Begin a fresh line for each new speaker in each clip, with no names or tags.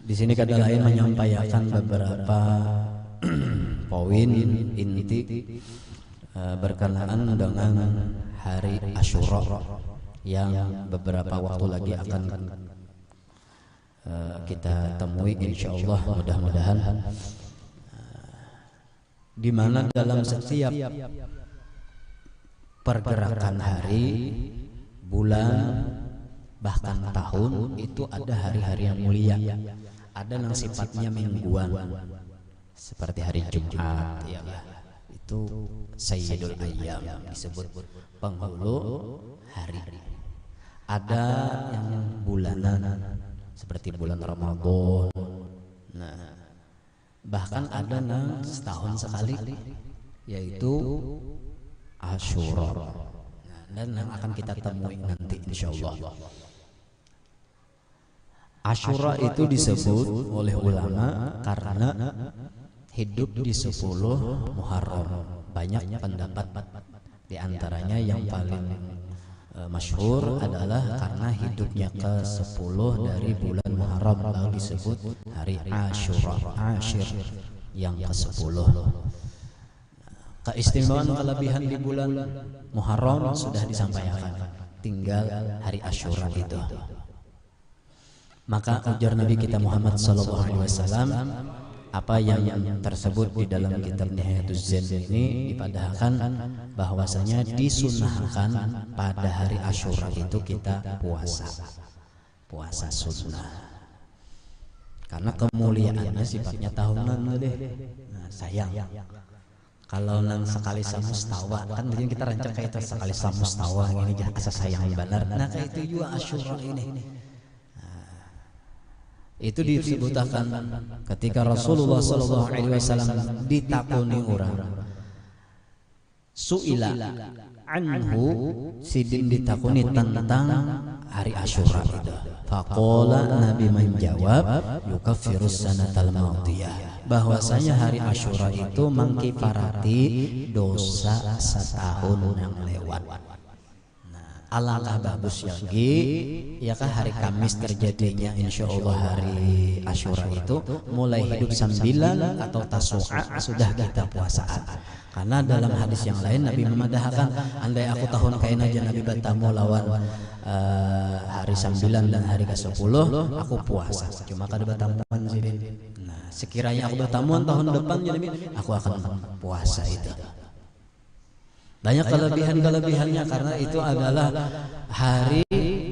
Di sini kata lain menyampaikan beberapa poin inti berkenaan dengan hari Asyura yang beberapa waktu lagi akan kita temui insyaallah, mudah-mudahan, di mana dalam setiap pergerakan hari, bulan, bahkan tahun itu ada hari-hari yang mulia. Ada yang sifatnya mingguan seperti hari Jumat, ya, itu Sayyidul Ayyam, disebut penghulu hari. Ada yang bulanan seperti bulan Ramadan. Nah, bahkan ada yang setahun sekali, yaitu Asyura. Nah, dan yang akan kita temui nanti insyaallah. Asyura itu disebut oleh ulama karena hidup di 10 Muharram. Banyak pendapat, di antaranya yang paling masyhur adalah karena hidupnya ke-10 dari bulan Muharram, lalu disebut hari Asyura, Asyir, yang ke-10. Keistimewaan kelebihan di bulan Muharram sudah disampaikan, tinggal hari Asyura itu. Maka ujar Nabi kita Muhammad SAW, apa yang tersebut di dalam kitab Nihayatuz Zain ini dipadahkan bahwasanya disunahkan pada hari Asyura itu kita puasa sunnah, karena kemuliaannya sifatnya tahunan deh. Nah, sayang kalau nang sekali samustawa, kan begini kita rancang kayak itu sekali samustawa ini jadi asa sayang benar. Nah, kayak itu juga Asyura ini. Itu disebutkan ketika Rasulullah SAW ditakoni orang, suila anhu, sidin ditakoni tentang hari Asyura itu. Faqala, Nabi menjawab, yukaffirus sanatal madiyah, bahwasanya hari Asyura itu mengkifarati dosa setahun yang lewat. Alangkah bagus lagi, ya kan, hari Kamis terjadinya insyaallah hari Asyura itu mulai hidup 9 atau Tasu'a sudah kita puasaan. Karena dalam hadis yang lain Nabi memadahkan, andai aku tahun kain aja Nabi bertamu lawan hari 9 dan hari ke-10 aku puasa. Cuma kada bertamuan sini. Nah, sekiranya aku bertamuan tahun depan jadi aku akan puasa itu. Banyak kelebihan-kelebihannya karena itu adalah hari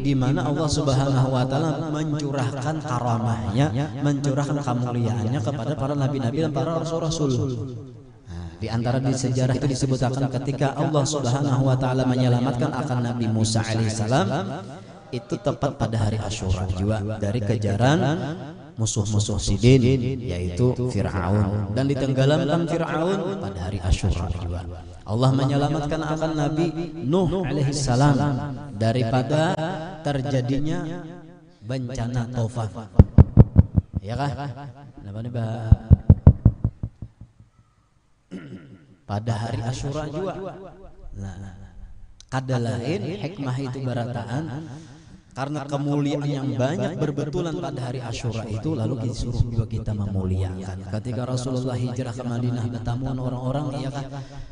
di mana Allah Subhanahu wa taala mencurahkan karamahnya, mencurahkan kemuliaannya kepada para nabi-nabi dan para rasul-rasul. Nah, di antara di sejarah itu disebutkan ketika Allah Subhanahu wa taala menyelamatkan akan Nabi Musa alaihissalam, itu tepat pada hari Asyura juga dari kejaran musuh-musuh Sidin, yaitu Fir'aun, dan ditenggelamkan Fir'aun pada hari Asyura juga. Allah menyelamatkan akan Nabi Nuh alaihissalam daripada terjadinya bencana tofan, ya kah? Pada hari Asyura juga. Nah, kada lain hikmah itu barataan karena kemuliaan yang banyak berbetulan pada hari Asyura itu, lalu disuruh juga kita memuliakan. Ketika Rasulullah hijrah ke Madinah bertamuan orang-orang, ya kan,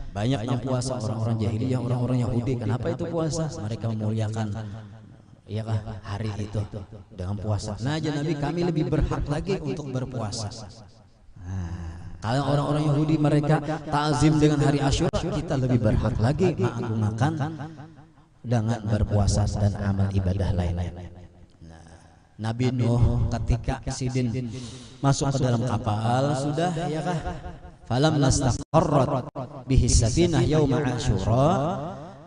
banyak yang puasa, orang-orang jahiliyah, orang-orang Yahudi. Kenapa itu puasa? Mereka memuliakan, ya kan, hari itu dengan puasa. Nah, aja Nabi, kami lebih berhak lagi untuk berpuasa. Nah, kalau orang-orang Yahudi mereka ta'zim dengan hari Asyura, kita lebih berhak lagi mengagungkan dengan berpuasa dan amal ibadah lain-lain. Nah, Nabi Nuh ketika Sidin masuk ke dalam kapal sudah, ya kah, falam nastaqarrat bihi safinah yauma Asyura,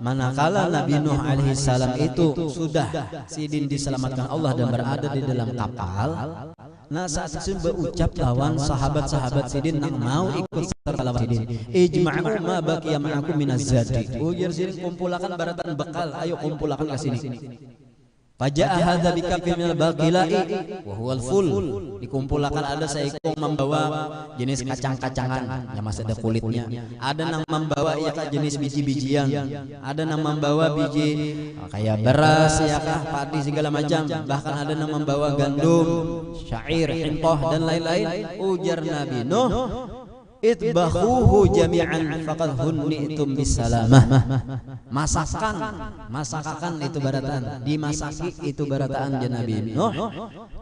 manakala Nabi Nuh alaihi salam itu sudah Sidin diselamatkan Allah dan berada di dalam kapal. Nah, saat itu berucap lawan sahabat-sahabat Sidin yang mau ikut serta lawan Sidin, ijma'u ma baqiya ma'akum minaz zadi. Ujar Sidin, kumpulakan baratan bekal, ayo kumpulakan ke sini. Faja'a hadza bikafin minal baqilai wa huwal ful. Dikumpulkan ada seekor membawa jenis kacang-kacangan yang masih ada kulitnya. Ada yang membawa ya jenis biji-bijian. Ada yang membawa biji kayak beras ya kah, padi segala macam. Bahkan ada yang membawa gandum, syair, hintoh dan lain-lain. Ujar Nabi Nuh, itbahuhu jami'an faqad hunnitum bisalamah. Masakan itu barataan, dimasaki itu barataan Nabi Nuh.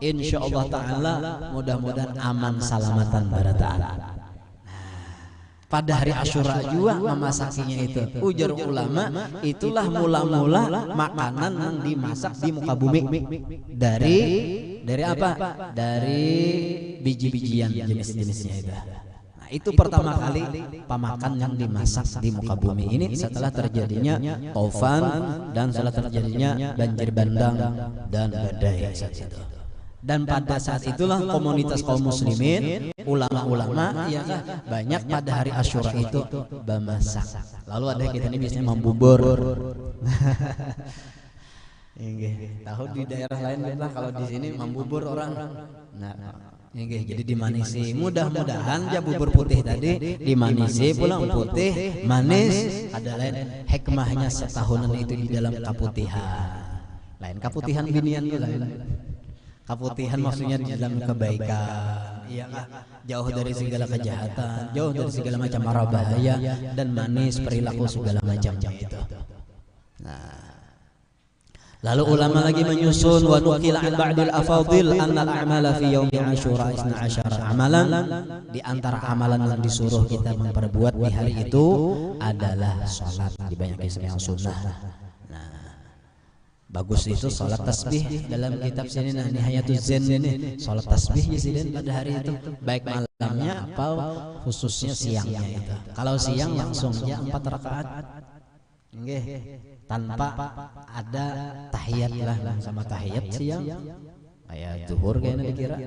Insyaallah taala mudah-mudahan aman salamatan barataan. Pada hari Asyura juga memasakinya itu. Ujar ulama, itulah mula-mula makanan yang dimasak di muka bumi dari apa? Dari biji-bijian jenis-jenisnya itu. Itu pertama kali pemakan yang dimasak di muka bumi ini setelah terjadinya taufan dan setelah terjadinya banjir bandang dan badai saat itu. Dan pada saat itulah komunitas kaum muslimin, ulama-ulama ya banyak pada hari Asyura itu memasak. Lalu ada kita ini biasanya membubur. Tahu di daerah lain lah, kalau di sini membubur orang. Nah, jadi dimanisi. Mudah-mudahan ya bubur putih tadi dimanisi pulang putih manis. Ada lain hikmahnya setahunan itu di dalam kaputihan. Lain kaputihan binian itu lain. Kaputihan maksudnya di dalam kebaikan. Iya kah? Jauh dari segala kejahatan, jauh dari segala macam mara bahaya dan manis perilaku segala macamnya itu. Nah, lalu ulama lagi menyusun wa nuqila an ba'dil afadil anna al-a'mala fi yaumi Asyura 12 amalan. Di antara amalan yang disuruh kita memperbuat di hari itu adalah salat, dibanyakin sembahyang sunnah. Nah, bagus itu salat tasbih dalam kitab sini nah Nihayatul Zen ini salat tasbih ya sini pada hari itu baik malamnya atau khususnya siangnya itu. Kalau siang langsung ya 4 rakaat. Nggih. Tanpa ada tahiyat lah sama tahiyat siang kayak zuhur kayaknya dikira.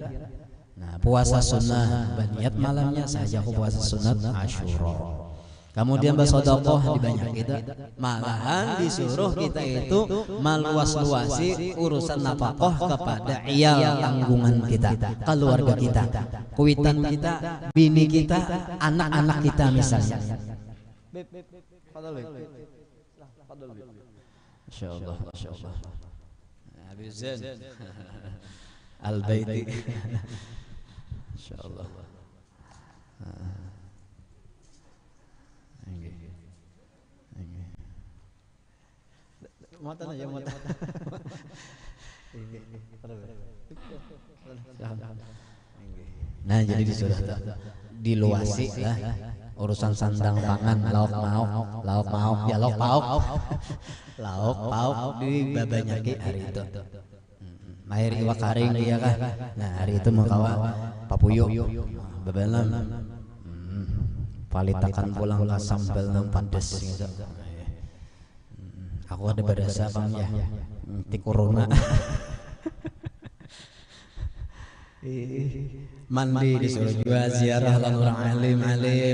Nah, puasa sunnah baniat malamnya saja aku puasa sunat Asyura. Kemudian bersedekah dibanyak kita, malahan disuruh kita itu meluas-luasi urusan nafkah kepada iyal tanggungan kita, keluarga kita, kuitan kita, bini kita, anak-anak kita misalnya. Insyaallah, masyaallah. Habib Zain Al-Baiti. Insyaallah. Muatan aja muatan. Nah, jadi disuruh diluasi lah urusan sandang pangan, lauk pauk ya lauk pauk di babanyaki hari itu. Mahir iwak karing dia kah. Nah, hari itu makawa papuyuk babalam. Palitakan pulang ka sambal nang pedes gitu. Aku ada berasa bang ya, ti corona. Mandi disuruh juga ziarah lan orang alim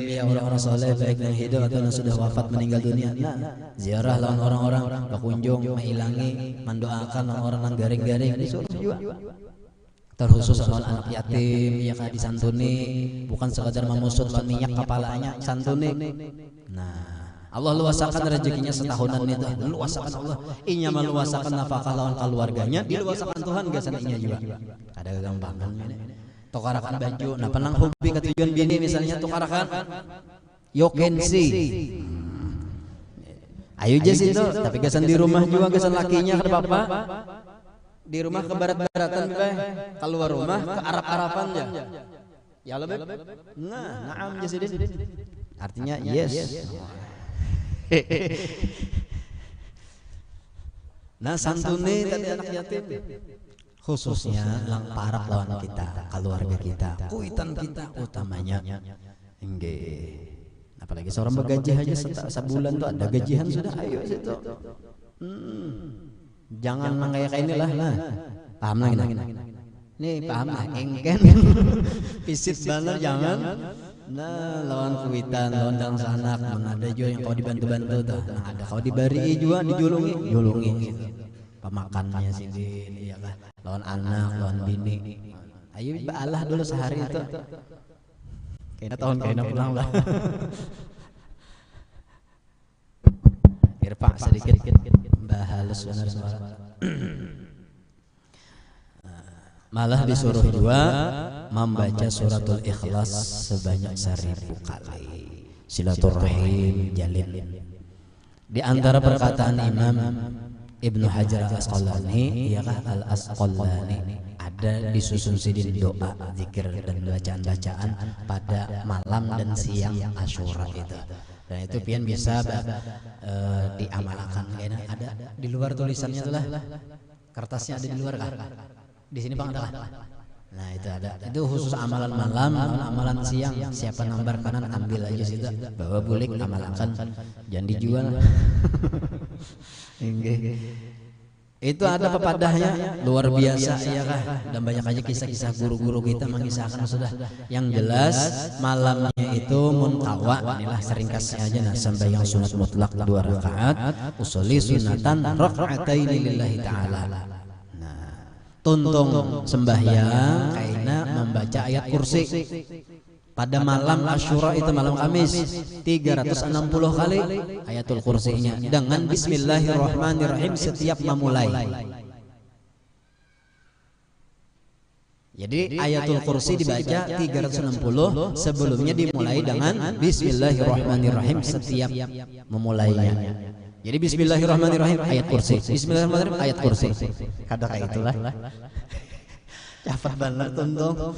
ya orang-orang soleh baik yang hidup atau yang sudah wafat meninggal dunia. Nah, ziarah lan orang-orang berkunjung mengilangi mendoakan orang yang garing-garing disuruh juga. Terkhusus soal anak yatim ya kah disantuni, bukan sekadar memusut minyak kepalanya, santuni. Nah, Allah luasakan rezekinya setahunan itu, luasakan Allah. Inya meluasakan nafkah lawan keluarganya, diluasakan Tuhan gak sananya juga. Ada gampangan ini. Tukarakan baju, nah penang hobi ke tujuan bini misalnya tukarakan yokensi. Ayo jas itu, tapi kesan di rumah juga kesan lakinya ke bapak. Di rumah ke barat-baratan beh, keluar rumah ke Arab-Arapan ya. Ya lebih. Nah, naam jas ini. Artinya yes. Nah, santuni tadi anak yatim khususnya lang parak lawan kita, keluarga kita, kuitan kita utamanya. Nggih. Apalagi seorang begaji aja sebulan tuh ada gajian sudah ayo situ. Jangan kayak inilah lah. Paham lah ini. Nih paham lah engken. Pisit banget jangan. Nah, lawan kuitan, lawan dalam sanak, ada juga yang kau dibantu-bantu tuh. Nah, ada kau dibari juga dijulungi gitu. pemakannya sidin, iya kan, lawan anak, lawan bini. Ayo baalah dulu sehari itu. Kayaknya tahun kayaknya pulang lah. Irfa sedikit, mbah halus benar suara. Malah disuruh juga membaca suratul Ikhlas sebanyak 1000 kali. Silaturahim jalin. Di antara perkataan Imam Ibnu Hajar Al-Asqalani, iakah Al-Asqalani, ada disusun sidin doa, zikir dan bacaan-bacaan pada malam dan siang Asyura itu. Dan itu pian bisa diamalkan. Kayaknya ada di luar tulisannya itulah. Kertasnya ada di luar kah? Di sini Bang ada kah? Nah itu ada. Itu khusus amalan malam, amalan siang. Siapa nambar kanan ambil aja situ. Bawa bulik amalkan. Jangan dijual. Itu ada pepadahnya luar biasa ya kah, dan banyak aja kisah-kisah guru-guru kita mengisahkan sudah. Yang jelas malamnya itu muntawa, inilah seringkasnya aja, nah sembahyang sunat mutlak 2 rakaat, usolli sunatan raka'ataini lillahi ta'ala. Nah tuntung sembahyang kaina membaca ayat kursi pada malam Asyura itu, malam Kamis 360 kali ayatul kursinya dengan bismillahirrahmanirrahim setiap memulai. Jadi ayatul kursi dibaca 360, sebelumnya dimulai dengan bismillahirrahmanirrahim setiap memulainya. Jadi bismillahirrahmanirrahim ayat kursi, bismillahirrahmanirrahim ayat kursi. Kada kayak itulah. Cepat banget tuntung.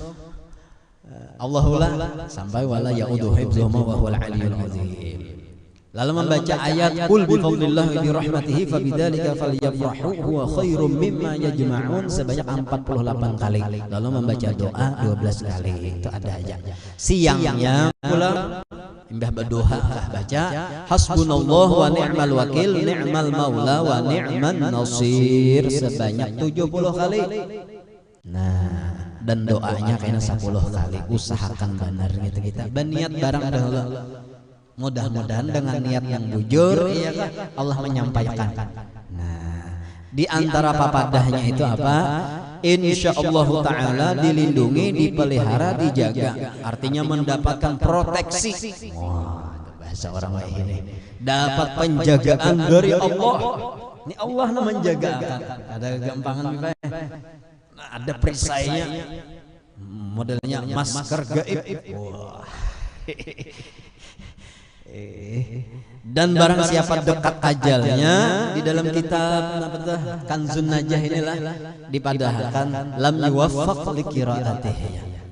Allahullah sampai wala ya'udu hifdzuhuma wa huwal aliyyul azim. Lalu membaca ayat qul bi fadlillahi bi rahmatihi fabidzalika falyafrahu huwa khairum mimma yajma'un sebanyak 48 kali. Lalu membaca doa 12 kali. Itu ada aja. Siangnya pula mbah berdoa baca hasbunallahu wa ni'mal wakil ni'mal maula wa ni'man nasir sebanyak 70 kali. Nah, dan doanya kayaknya 10 kali. Usahakan benar gitu kita. Berniat barang dahulu. Mudah-mudahan dengan niat yang jujur, iya kan, Allah menyampaikan. Nah, di antara papadahnya itu apa? Insyaallah taala dilindungi, dipelihara, dijaga. Artinya mendapatkan proteksi. Wah, bahasa orang lain ini. Dapat penjagaan dari Allah. Ini Allah yang menjaga. Ada gampangan ada perisainya, modelnya masker gaib. Wah. Dan barang siapa dekat ajalnya, di dalam kitab Kanzun Najah inilah dipadahkan lam yuwaffaq li qiraatihi,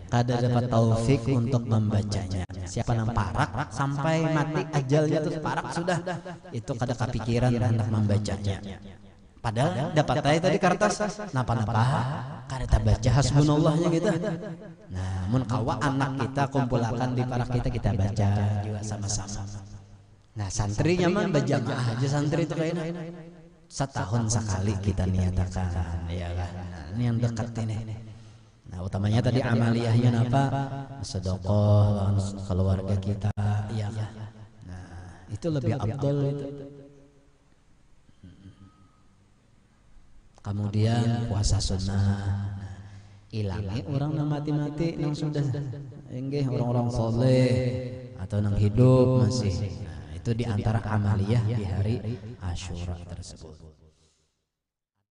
kada dapat taufik untuk membacanya. Siapa nang parak sampai mati ajalnya tuh parak sudah, itu kada kepikiran hendak membacanya. Padahal dapat tadi kertas napa-napa kada baca hasbunallahnya gitu. Nah, mun kawa anak kita kumpulakan di parak kita baca juga sama-sama. Nah, santrinya mah berjamaah aja santri itu kayaknya. Setahun sekali kita niatakan, ya kan. Nah, ini yang dekat ini. Nah, utamanya tadi amaliyahnya apa? Sedekah keluarga kita, ya kan. Nah, itu lebih afdal itu. Kemudian puasa sunnah, ilangi orang nang mati-mati nang sudah enggih orang-orang soleh atau nang hidup masih. Nah, itu diantara amaliyah di hari Asyura tersebut.